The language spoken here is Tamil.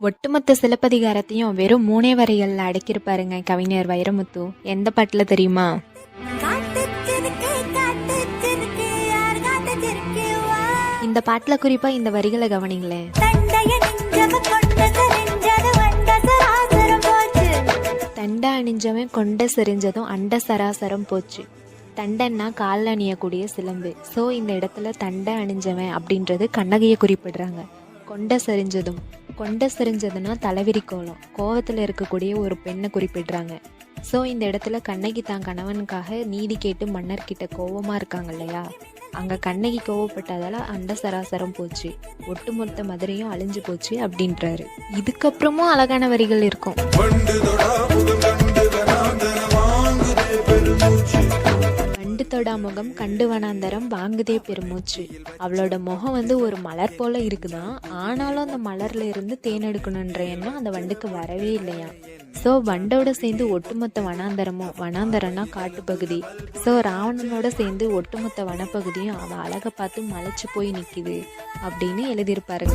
ஒட்டுமொத்த சிலப்பதிகாரத்தையும் வெறும் 3 வரிகள்ல அடக்கியிருப்பாருங்க கவிஞர் வைரமுத்து. எந்த பாட்டுல தெரியுமா? இந்த பாட்டுல குறிப்பா இந்த வரிகளை கவனிங்களேன். தண்டை அணிஞ்சவன் கொண்ட செறிஞ்சதும் அண்ட சராசரம் போச்சு. தண்டன்னா காலில் அணியக்கூடிய சிலம்பு. ஸோ இந்த இடத்துல தண்டை அணிஞ்சவன் அப்படின்றது கண்ணகியை குறிப்பிடுறாங்க. கொண்ட செறிஞ்சதுன்னா தலைவிரி கோலம், கோவத்தில் இருக்கக்கூடிய ஒரு பெண்ணை குறிப்பிடுறாங்க. ஸோ இந்த இடத்துல கண்ணகி தான் கணவனுக்காக நீதி கேட்டு மன்னர்கிட்ட கோவமாக இருக்காங்க இல்லையா, அங்கே கண்ணகி கோவப்பட்டதால அண்ட சராசரம் போச்சு, ஒட்டுமொத்த மதுரையும் அழிஞ்சு போச்சு அப்படின்றாரு. இதுக்கப்புறமும் அழகான வரிகள் இருக்கும். கண்டு தொடா முகம் கண்டு வனாந்தரம் வாங்குதே பெருமூச்சு. அவளோட முகம் ஒரு மலர் போல இருக்குதான், ஆனாலும் அந்த மலர்ல இருந்து தேன் எடுக்கணுன்ற எண்ணம் அந்த வண்டுக்கு வரவே இல்லையா. ஸோ வண்டோட சேர்ந்து ஒட்டுமொத்த வனாந்தரமும், வனாந்தரம்னா காட்டுப்பகுதி, ஸோ ராவணனோட சேர்ந்து ஒட்டுமொத்த வனப்பகுதியும் அவ அழகை பார்த்து மலைச்சு போய் நிக்குது அப்படின்னு எழுதியிருப்பாரு.